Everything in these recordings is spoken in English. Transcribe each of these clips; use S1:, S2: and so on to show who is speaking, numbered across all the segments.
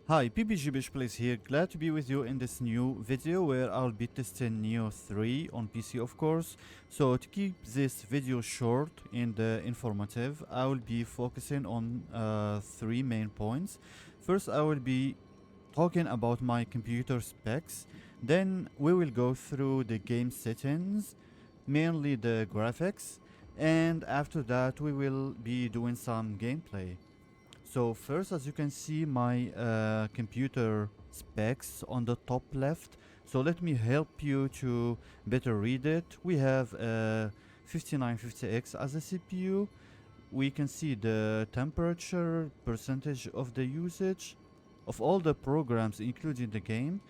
S1: Hi, PPGBish Plays here, glad to be with you in this new video where I'll be testing Nioh 3 on PC of course. So to keep this video short and informative, I will be focusing on three main points. First, I will be talking about my computer specs, then we will go through the game settings, mainly the graphics, and after that we will be doing some gameplay. So first, as you can see, my computer specs on the top left. So let me help you to better read it. We have a 5950X as a CPU. We can see the temperature, percentage of the usage of all the programs including the game.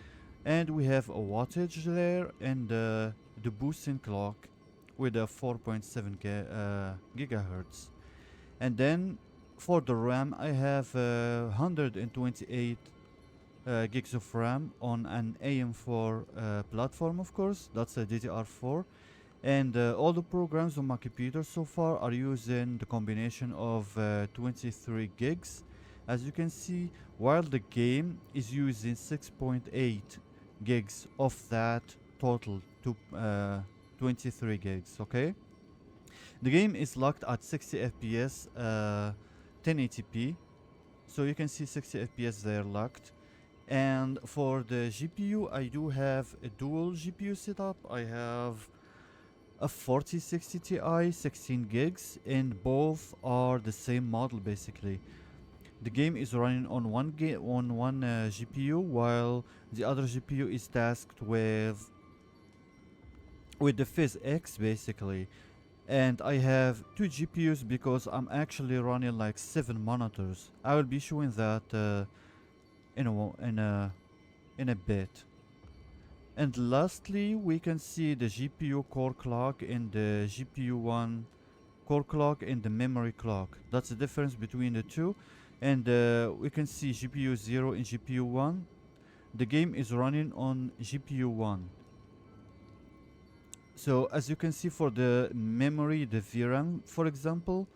S1: And we have a wattage there and the boosting clock with a 4.7 gigahertz. And then for the RAM, I have 128 gigs of RAM on an AM4 platform, of course. That's a DDR4. And all the programs on my computer so far are using the combination of 23 gigs, as you can see, while the game is using 6.8 gigs of that total to 23 gigs, okay? The game is locked at 60 FPS, 1080p, so you can see 60 FPS there locked. And for the GPU, I do have a dual GPU setup. I have a 4060 Ti 16 gigs, and both are the same model basically. The game is running on one GPU, while the other GPU is tasked with the Fizz X basically. And I have two GPUs because I'm actually running like 7 monitors. I will be showing that in a bit. And lastly, we can see the GPU core clock and the GPU1 core clock and the memory clock. That's the difference between the two. And we can see GPU 0 and GPU 1. The game is running on GPU 1. So as you can see, for the memory, the VRAM for example,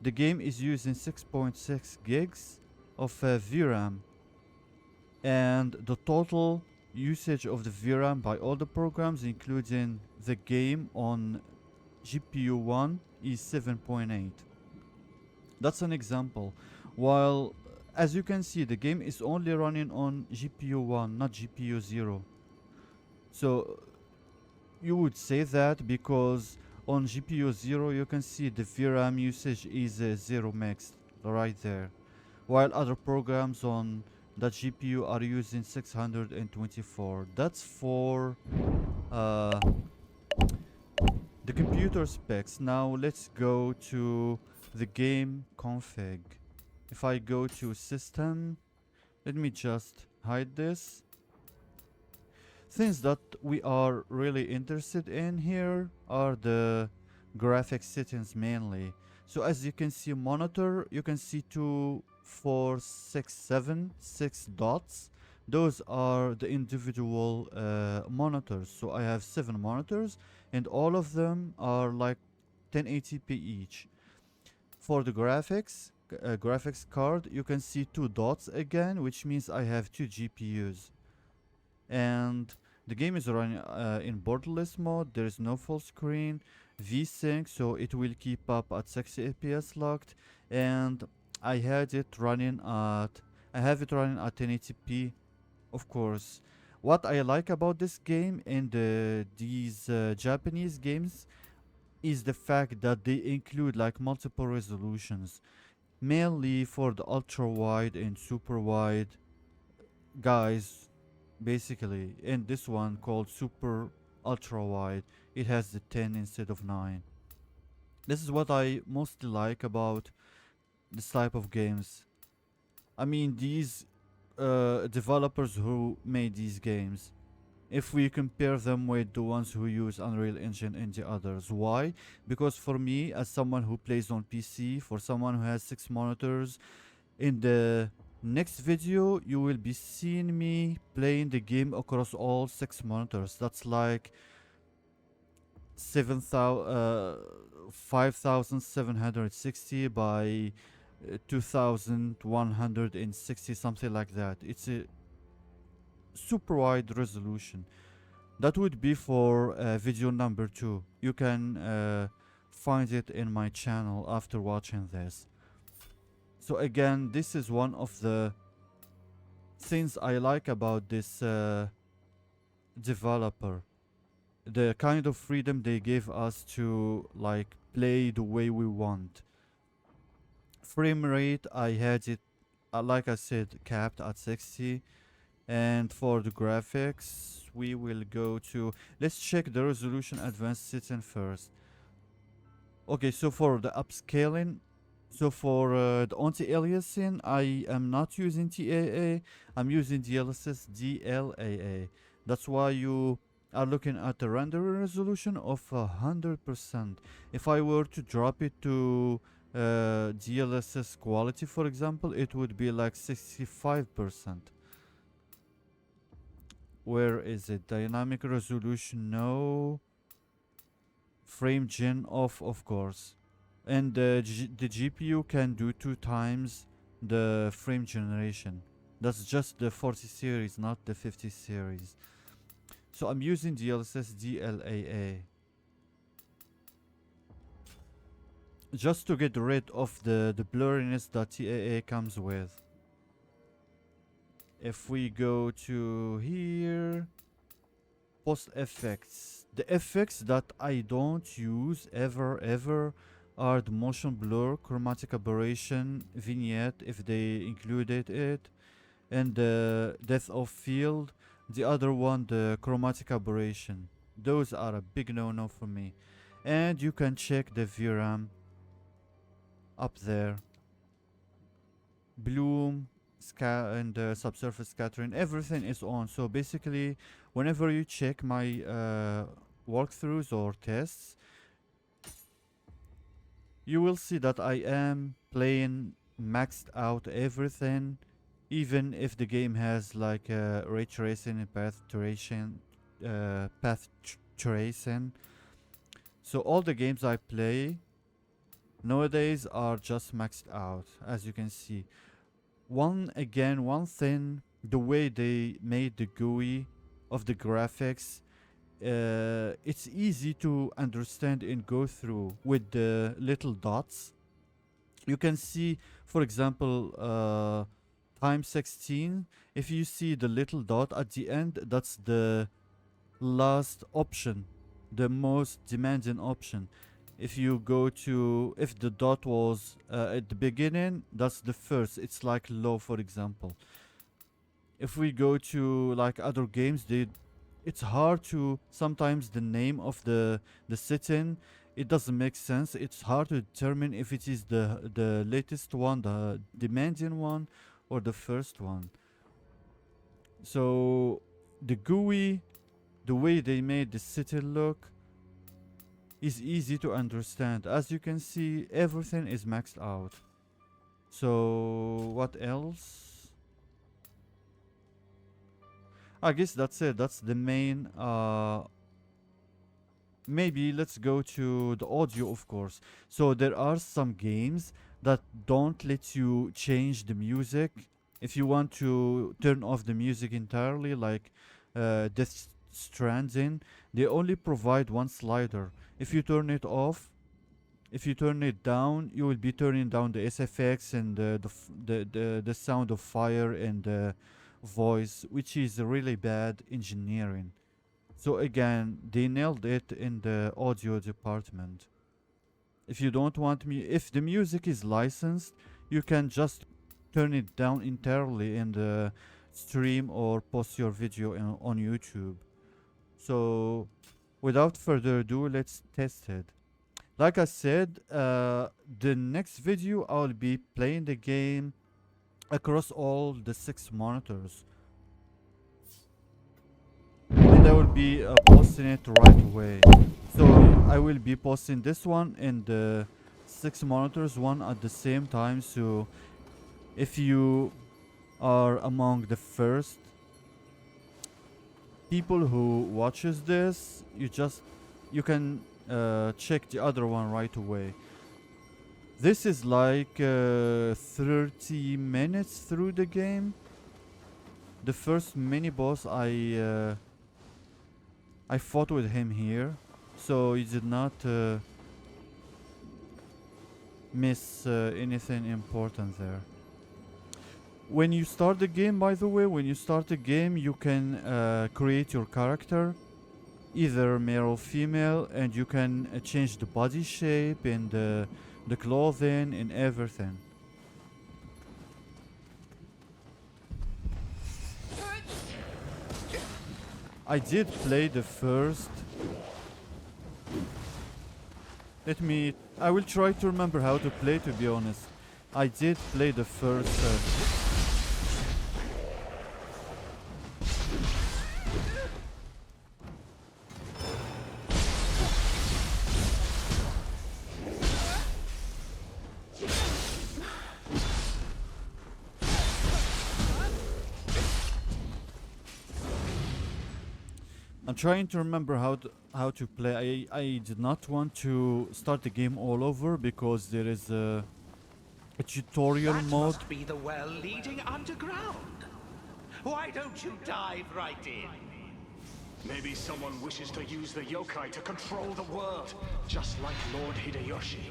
S1: the game is using 6.6 gigs of VRAM, and the total usage of the VRAM by all the programs including the game on GPU 1 is 7.8. That's an example. While as you can see, the game is only running on GPU 1, not GPU 0. So you would say that because on GPU 0 you can see the VRAM usage is 0 megs right there, while other programs on that GPU are using 624. That's for uh, the computer specs. Now let's go to the game config. If I go to system, let me just hide this. Things that we are really interested in here are the graphics settings mainly. So as you can see, monitor, you can see 2, 4, 6, 7, 6 dots. Those are the individual monitors. So I have 7 monitors and all of them are like 1080p each. For the graphics card, you can see 2 dots again, which means I have 2 GPUs. And the game is running in borderless mode. There is no full screen VSync, so it will keep up at 60 FPS locked. And I have it running at 1080p, of course. What I like about this game and these Japanese games is the fact that they include like multiple resolutions, mainly for the ultra wide and super wide guys basically. In this one called super ultra wide, it has the 10 instead of 9. This is what I mostly like about this type of games. I mean, these developers who made these games, if we compare them with the ones who use Unreal Engine and the others. Why? Because for me, as someone who plays on PC, for someone who has 6 monitors, in the next video you will be seeing me playing the game across all 6 monitors. That's like 5760 by 2160, something like that. It's a super wide resolution. That would be for video number 2. You can find it in my channel after watching this. So again, this is one of the things I like about this developer. The kind of freedom they give us to like play the way we want. Frame rate, I had it, like I said, capped at 60. And for the graphics, we will go to, let's check the resolution advanced setting first. Okay, so for the upscaling, so for the anti-aliasing, I am not using TAA, I'm using DLSS DLAA. That's why you are looking at the rendering resolution of 100%. If I were to drop it to DLSS quality, for example, it would be like 65%. Where is it? Dynamic resolution, no. Frame gen off, of course. And the GPU can do 2 times the frame generation. That's just the 40 series, not the 50 series. So I'm using DLSS DLAA just to get rid of the blurriness that TAA comes with. If we go to here, post effects, the effects that I don't use ever are the motion blur, chromatic aberration, vignette if they included it, and the depth of field. The other one, the chromatic aberration. Those are a big no-no for me. And you can check the VRAM up there. Bloom, and subsurface scattering, everything is on. So basically, whenever you check my walkthroughs or tests, you will see that I am playing maxed out everything, even if the game has like ray tracing and path tracing. So all the games I play nowadays are just maxed out, as you can see. One thing, the way they made the GUI of the graphics, it's easy to understand and go through with the little dots. You can see, for example, time 16. If you see the little dot at the end, that's the last option, the most demanding option. If you go to, if the dot was at the beginning, that's the first. It's like low, for example. If we go to like other games, it's hard to, sometimes the name of the setting, it doesn't make sense. It's hard to determine if it is the latest one, the demanding one, or the first one. So the GUI, the way they made the city look, is easy to understand. As you can see, everything is maxed out. So what else? I guess that's it. That's the main maybe let's go to the audio, of course. So there are some games that don't let you change the music. If you want to turn off the music entirely, like Death Stranding, they only provide one slider. If you turn it off, if you turn it down, you will be turning down the SFX and the sound of fire and the voice, which is really bad engineering. So again, they nailed it in the audio department. If you don't want me, if the music is licensed, you can just turn it down entirely in the stream or post your video on YouTube. So without further ado, let's test it. Like I said, the next video I'll be playing the game across all the 6 monitors. And I will be posting it right away. So I will be posting this one and the 6 monitors one at the same time. So if you are among the first people who watches this, you can check the other one right away. This is like 30 minutes through the game. The first mini boss I fought with him here, so you did not miss anything important there. When you start the game, by the way, when you start the game, you can create your character, either male or female, and you can change the body shape and the clothing and everything. I did play the first. I will try to remember how to play, to be honest. I did play the first. I'm trying to remember how to play. I did not want to start the game all over because there is a tutorial
S2: That
S1: mode.
S2: must be the well leading underground. Why don't you dive right in?
S3: Maybe someone wishes to use the yokai to control the world, just like Lord Hideyoshi.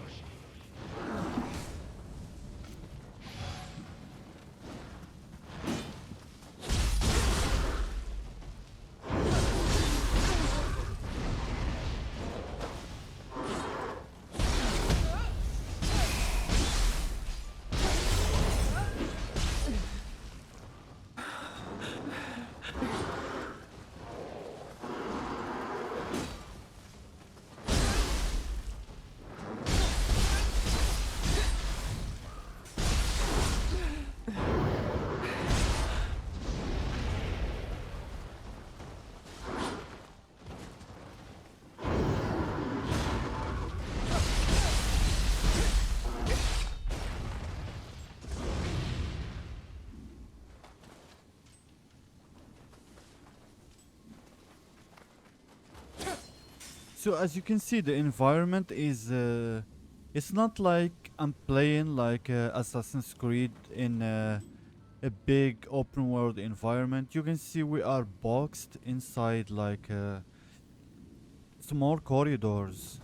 S1: So as you can see, the environment is it's not like I'm playing like Assassin's Creed in a big open world environment. You can see we are boxed inside like small corridors.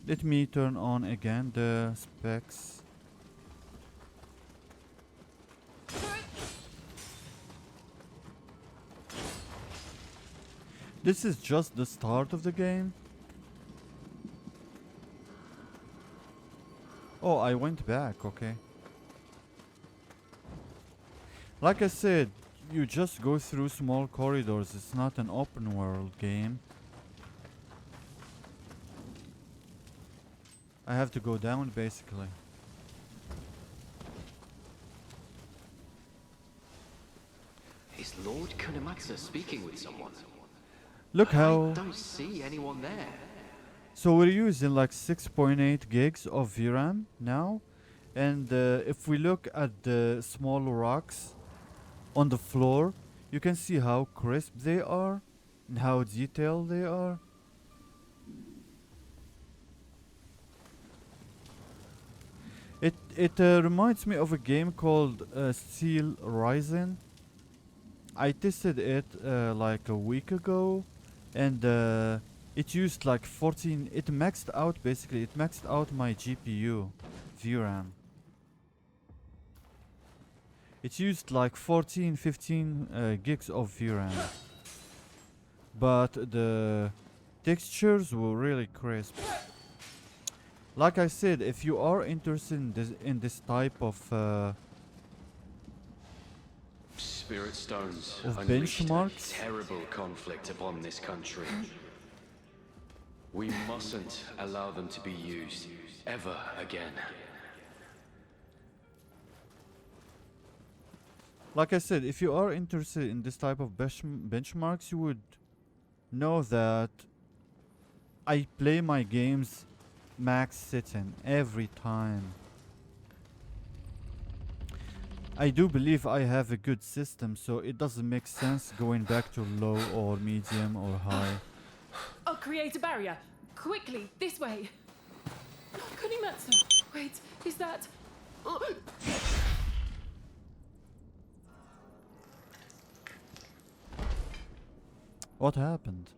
S1: Let me turn on again the specs. This is just the start of the game. Oh, I went back, okay. Like I said, you just go through small corridors. It's not an open world game. I have to go down basically.
S4: Is Lord Kunamatsu speaking with someone?
S1: Look how.
S4: I don't see anyone there.
S1: So we're using like 6.8 gigs of VRAM now, and if we look at the small rocks on the floor, you can see how crisp they are and how detailed they are. It reminds me of a game called Steel Rising. I tested it like a week ago, and it used like 14. It maxed out basically. It maxed out my GPU VRAM. It used like 14, 15 gigs of VRAM, but the textures were really crisp. Like I said, if you are interested in this type of
S4: Spirit stones
S1: Of
S4: unleashed a
S1: benchmarks?
S4: terrible conflict upon this country. We mustn't allow them to be used ever again.
S1: like I said, if you are interested in this type of benchmarks, you would know that I play my games max setting every time. I do believe I have a good system, so it doesn't make sense going back to low or medium or high.
S5: I'll create a barrier. Quickly, this way. Kunimatsu. Wait, is that...
S1: What happened?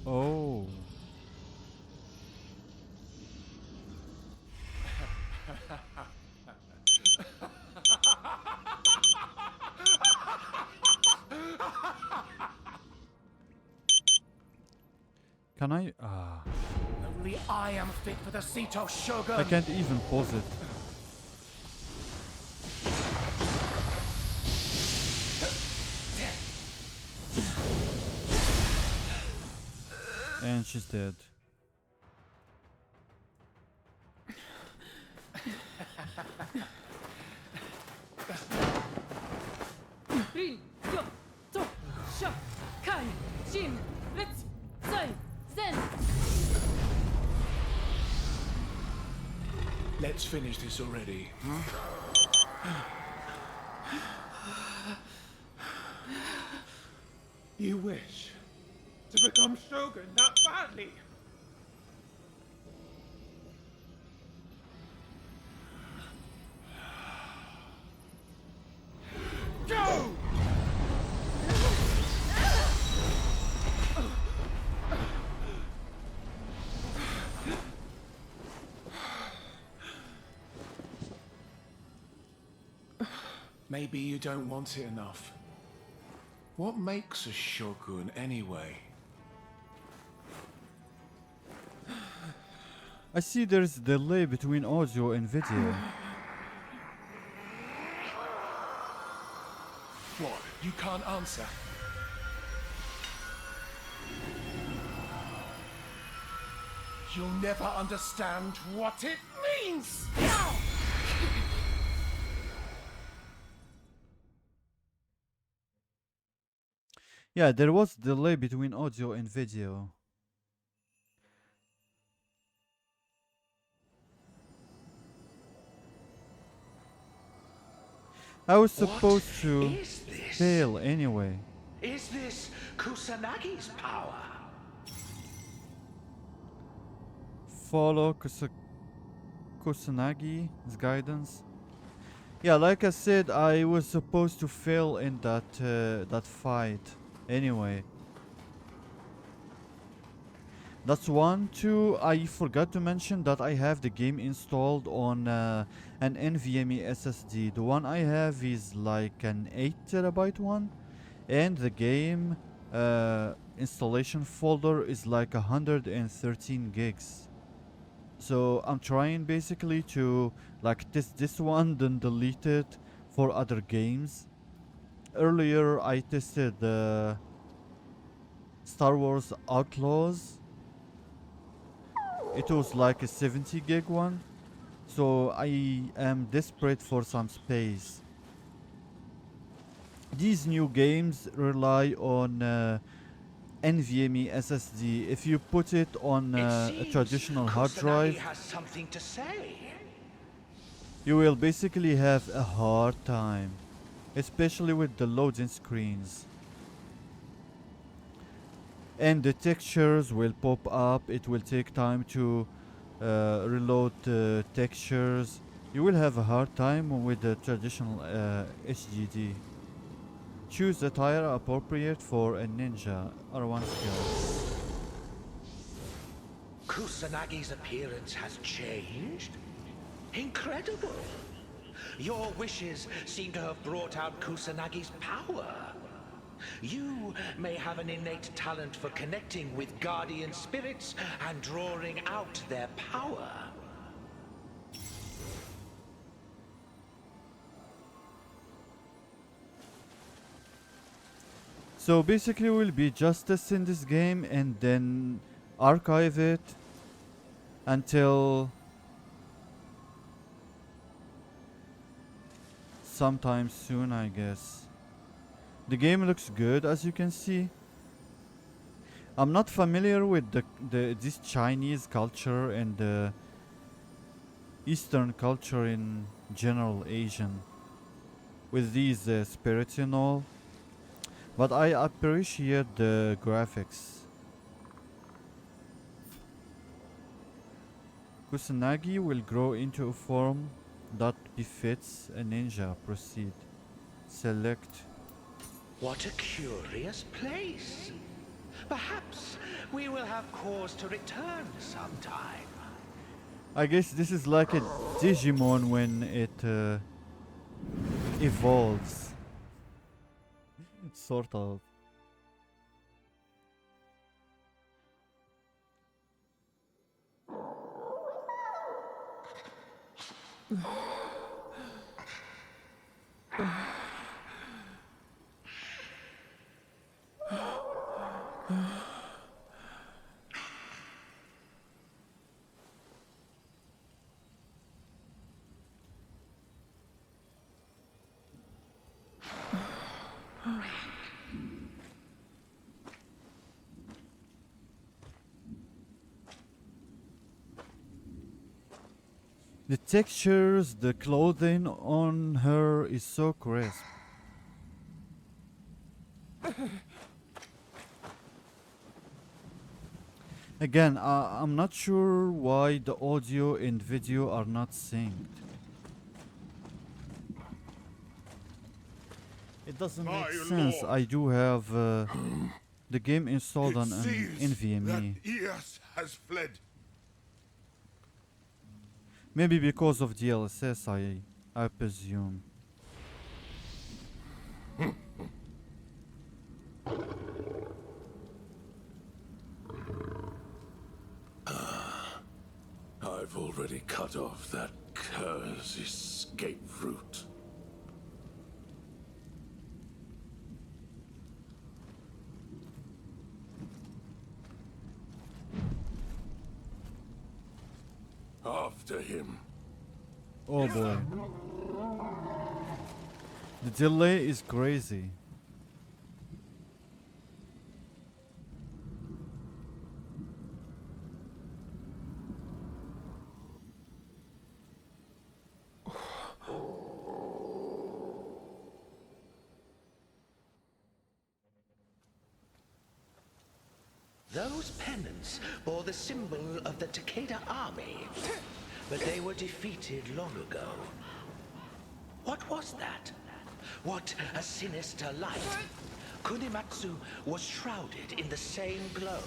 S1: Oh. Can I?
S3: Only I am fit for the seat of Shogun.
S1: I can't even pause it. And she's dead.
S5: Rin, Yo, To, Sha, Kai, Jin, Let's, Sai, Zen.
S3: Let's finish this already. You wish to become Shogun that badly? Go! Maybe you don't want it enough. What makes a shogun anyway?
S1: I see there's a delay between audio and video.
S3: What? You can't answer? You'll never understand what it means!
S1: Yeah, there was delay between audio and video. I was supposed to
S2: is this?
S1: fail anyway.
S2: Is this Kusanagi's power?
S1: Follow Kusanagi's guidance. Yeah, like I said, I was supposed to fail in that fight anyway. That's one. Two, I forgot to mention that I have the game installed on an NVMe SSD. The one I have is like an 8 TB one, and the game installation folder is like 113 gigs. So I'm trying basically to like test this one, then delete it for other games. Earlier I tested the Star Wars Outlaws. It was like a 70 gig one, so I am desperate for some space. These new games rely on NVMe SSD. If you put it on a traditional hard drive,
S2: has something to say.
S1: you will basically have a hard time, especially with the loading screens. And the textures will pop up. It will take time to reload the textures. You will have a hard time with the traditional HDD. Choose a tire appropriate for a ninja R1 skill.
S2: Kusanagi's appearance has changed? Incredible! Your wishes seem to have brought out Kusanagi's power. You may have an innate talent for connecting with guardian spirits and drawing out their power.
S1: So basically we'll be just testing this game and then archive it until sometime soon, I guess. The game looks good, as you can see. I'm not familiar with this Chinese culture and the Eastern culture in general, Asian. with these spirits and all, but I appreciate the graphics. Kusanagi will grow into a form that befits a ninja. Proceed. Select.
S2: What a curious place. Perhaps we will have cause to return sometime.
S1: I guess this is like a Digimon when it evolves. Sort of. The textures, the clothing on her is so crisp. Again, I'm not sure why the audio and video are not synced. It doesn't make sense.
S6: lord.
S1: I do have the game installed on an NVMe.
S6: ES has fled.
S1: Maybe because of DLSS, I presume.
S6: I've already cut off that cur's escape route. After him.
S1: Oh boy. The delay is crazy.
S2: Those pennants bore the symbol of the Takeda army, but they were defeated long ago. What was that? What a sinister light! Kunimatsu was shrouded in the same glow.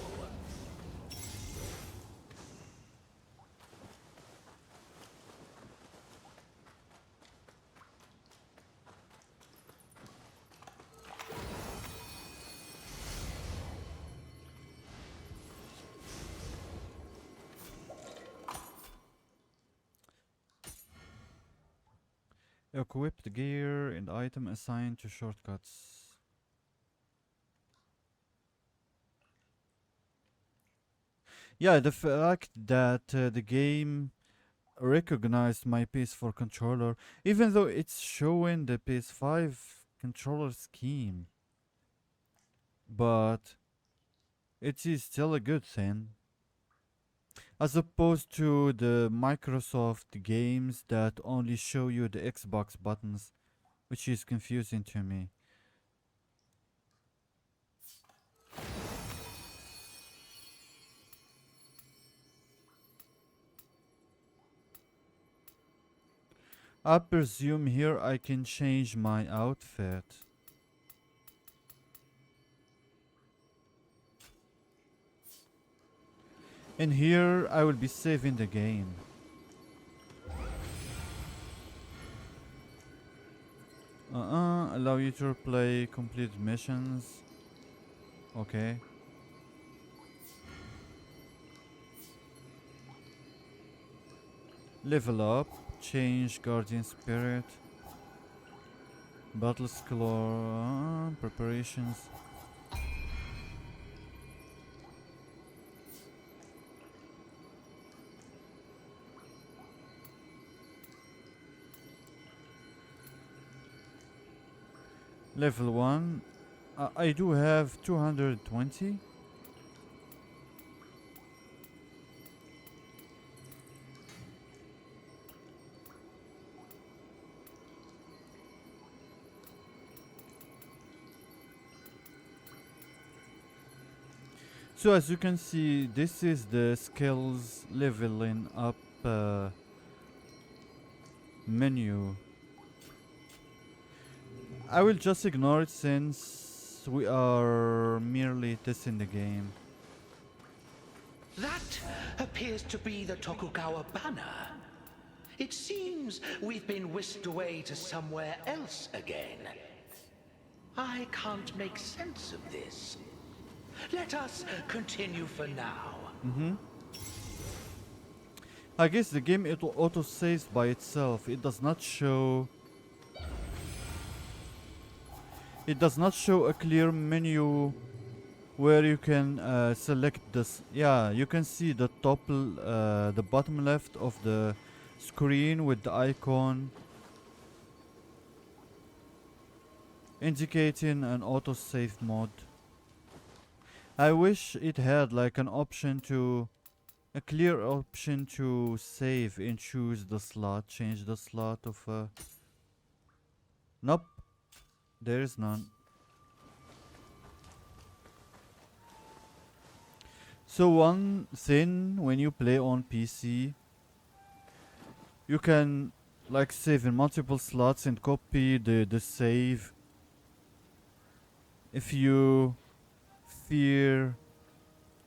S1: Equipped gear and item assigned to shortcuts. Yeah, the fact that the game recognized my PS4 controller, even though it's showing the PS5 controller scheme, but it is still a good thing. As opposed to the Microsoft games that only show you the Xbox buttons, which is confusing to me. I presume here I can change my outfit. And here I will be saving the game. Allow you to play complete missions. Okay. Level up, change Guardian Spirit. Battle Score, preparations. Level 1. I do have 220. So as you can see, this is the skills leveling up menu. I will just ignore it since we are merely testing the game.
S2: That appears to be the Tokugawa banner. It seems we've been whisked away to somewhere else again. I can't make sense of this. Let us continue for now.
S1: I guess the game auto saves by itself. It does not show a clear menu where you can select this. Yeah, you can see the the bottom left of the screen with the icon indicating an autosave mode. I wish it had like an option to a clear option to save and choose the slot, change the slot of nope, there is none. So one thing, when you play on PC, you can like save in multiple slots and copy the save if you fear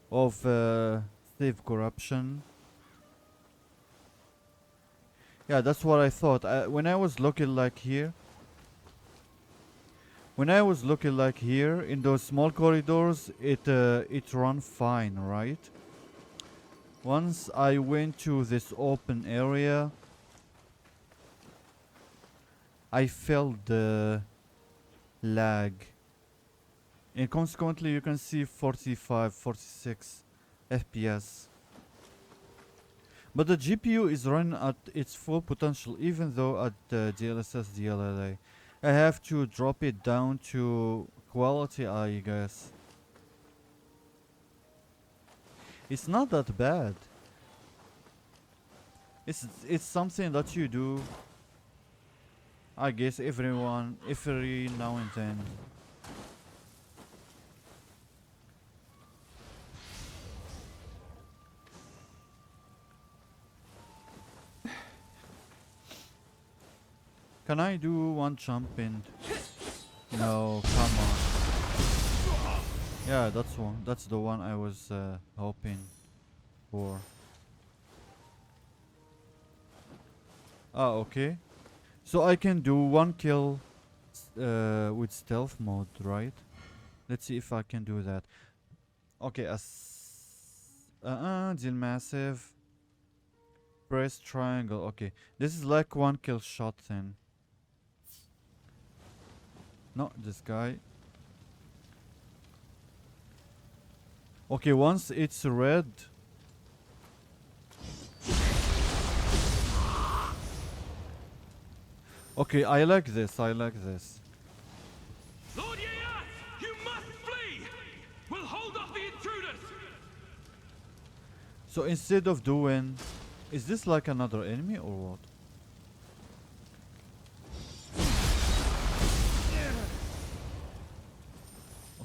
S1: of save corruption. Yeah, that's what I thought. When I was looking like here in those small corridors, it run fine, right? Once I went to this open area, I felt the lag, and consequently you can see 45, 46 FPS. But the GPU is running at its full potential, even though at DLSS DLAA. I have to drop it down to quality, I guess. It's not that bad. It's something that you do, I guess, every now and then. Can I do one jump in? No, come on. Yeah, that's one. That's the one I was hoping for. Ah, okay. So I can do one kill with stealth mode, right? Let's see if I can do that. Okay, deal massive. Press triangle. Okay, this is like one kill shot then. No, this guy. Okay, once it's red. Okay, I like this.
S3: Lord Yeoh, you must flee! We'll hold off the intruders!
S1: So instead of doing, is this like another enemy or what?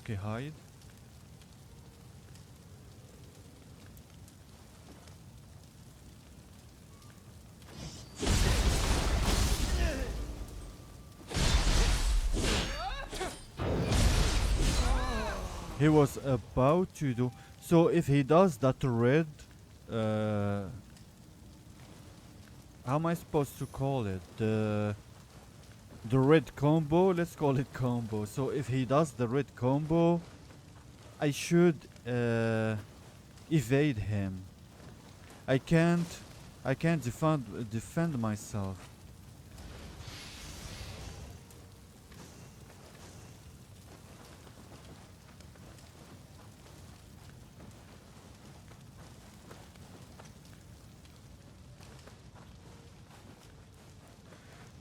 S1: Okay, hide. He was about to do. So if he does that red, how am I supposed to call it? The red combo. Let's call it combo. So if he does the red combo, I should evade him. I can't defend myself.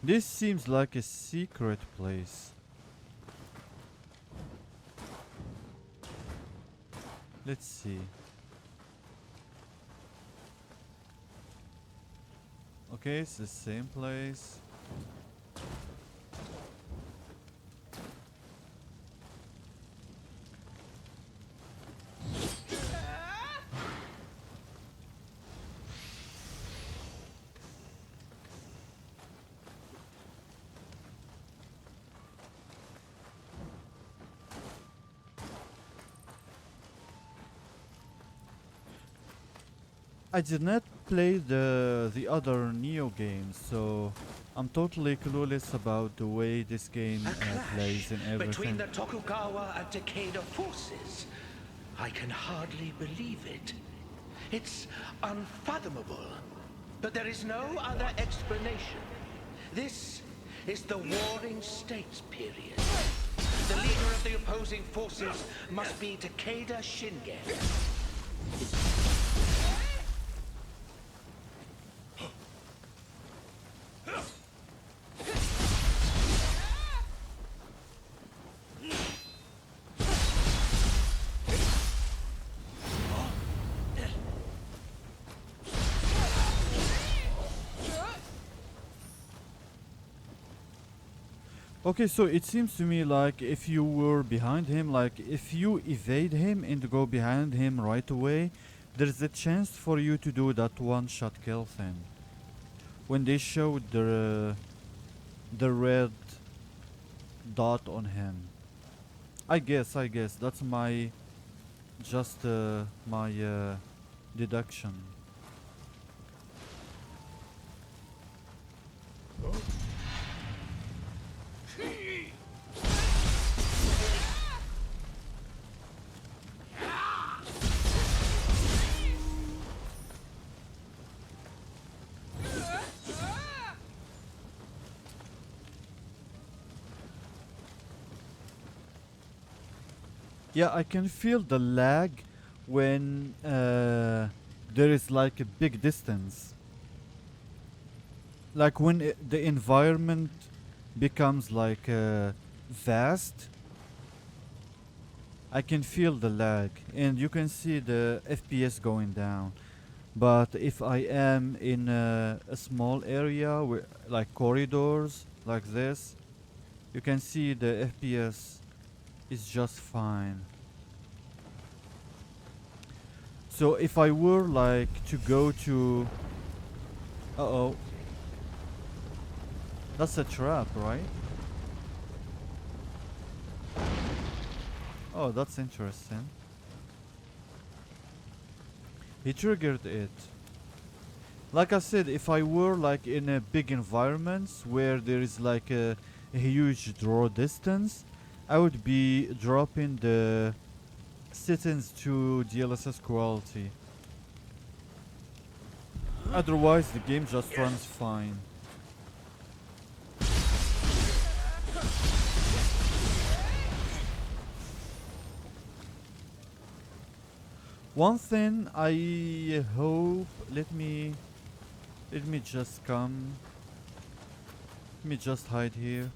S1: This seems like a secret place. Let's see. Okay, it's the same place. I did not play the other Nioh games, so I'm totally clueless about the way this game
S2: A
S1: plays
S2: clash
S1: and
S2: between
S1: everything.
S2: the Tokugawa and Takeda forces. I can hardly believe it. It's unfathomable. But there is no other explanation. This is the Warring States period. The leader of the opposing forces must be Takeda Shingen.
S1: Okay, so it seems to me like if you were behind him, like if you evade him and go behind him right away, there's a chance for you to do that one-shot kill thing. When they showed the red dot on him, I guess that's my just my deduction. Yeah, I can feel the lag when there is like a big distance. Like when the environment becomes like vast, I can feel the lag and you can see the FPS going down. But if I am in a small area where, like corridors like this, you can see the FPS is just fine. So if I were like to go to... Uh-oh. That's a trap, right? Oh, that's interesting. He triggered it. Like I said, if I were like in a big environments where there is like a huge draw distance, I would be dropping the settings to DLSS quality. Otherwise, the game just runs fine. One thing I hope, let me just come. Let me just hide here.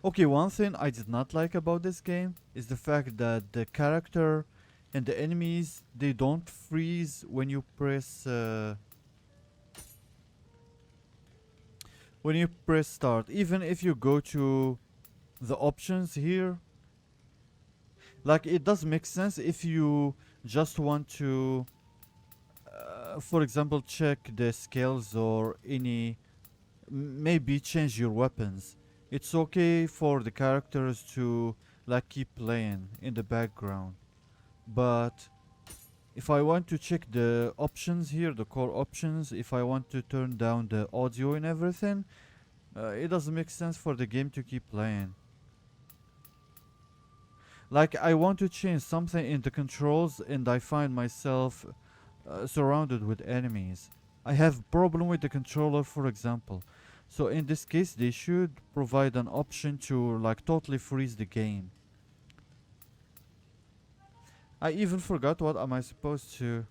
S1: Okay, one thing I did not like about this game is the fact that the character and the enemies, they don't freeze when you press start. Even if you go to the options here, like it does make sense if you just want to for example check the skills or any maybe change your weapons. It's okay for the characters to like keep playing in the background, but if I want to check the options here, the core options, if I want to turn down the audio and everything, it doesn't make sense for the game to keep playing. Like I want to change something in the controls and I find myself surrounded with enemies. I have problem with the controller, for example. So in this case they should provide an option to like totally freeze the game. I even forgot what I'm supposed to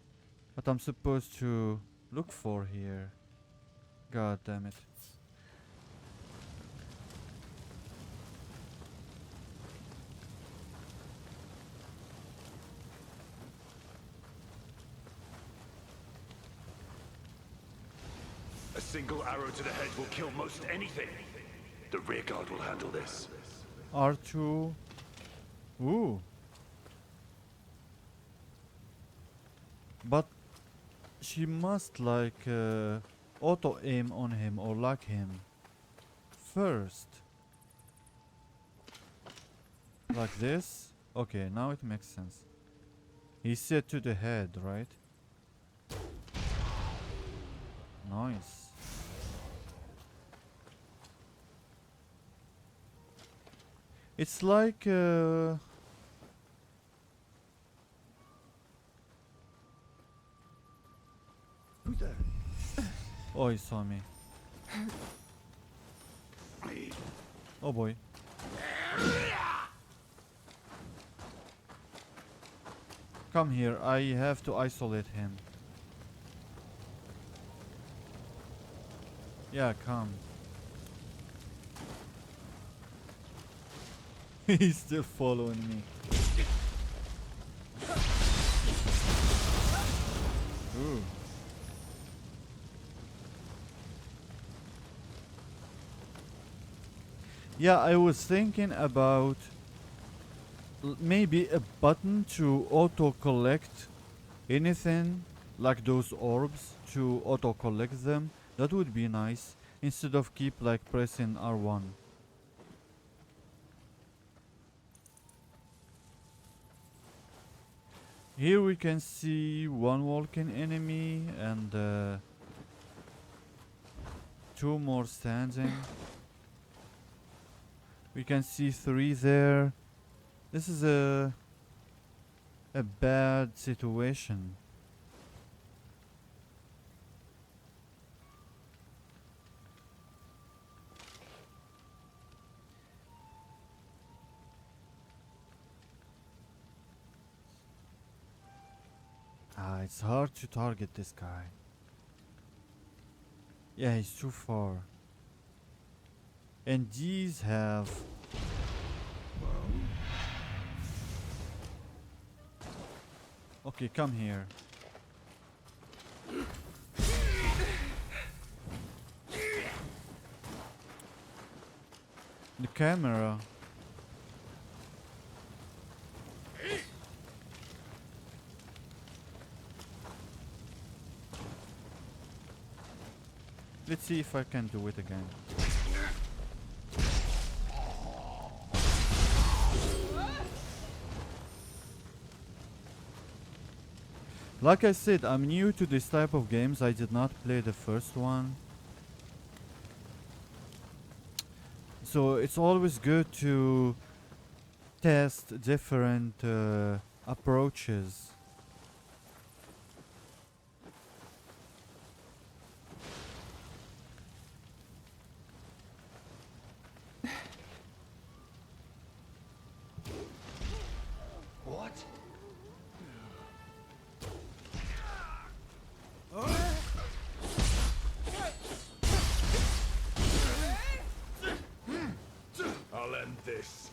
S1: look for here. God damn it.
S6: A single arrow to the head will kill most anything. The rear guard will handle this.
S1: R2. Ooh. But she must like auto aim on him or lock him first. Like this? Okay, now it makes sense. He said to the head, right? Nice. It's like
S6: Who's there?
S1: oh, he saw me. Oh boy. Come here, I have to isolate him. Yeah, come. He's still following me. Ooh. Yeah, I was thinking about maybe a button to auto collect anything like those orbs, to auto collect them. That would be nice instead of keep like pressing R1. Here we can see one walking enemy and 2 more standing. We can see 3 there. This is a bad situation. It's hard to target this guy. Yeah, he's too far. And these have... Okay, come here. The camera. Let's see if I can do it again. Like I said, I'm new to this type of games. I did not play the first one. So it's always good to test different approaches.
S2: What?
S6: I'll end this.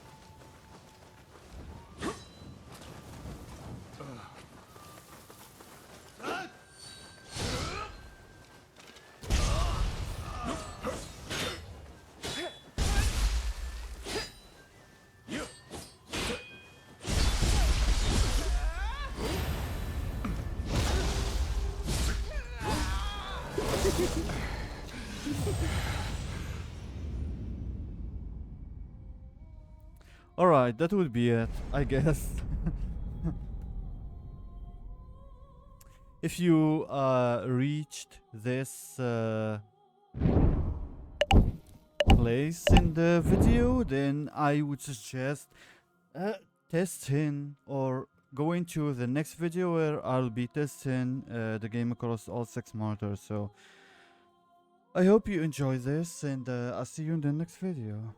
S1: Alright, that would be it, I guess. If you reached this place in the video, then I would suggest testing or going to the next video where I'll be testing the game across all 6 monitors. So I hope you enjoy this, and I'll see you in the next video.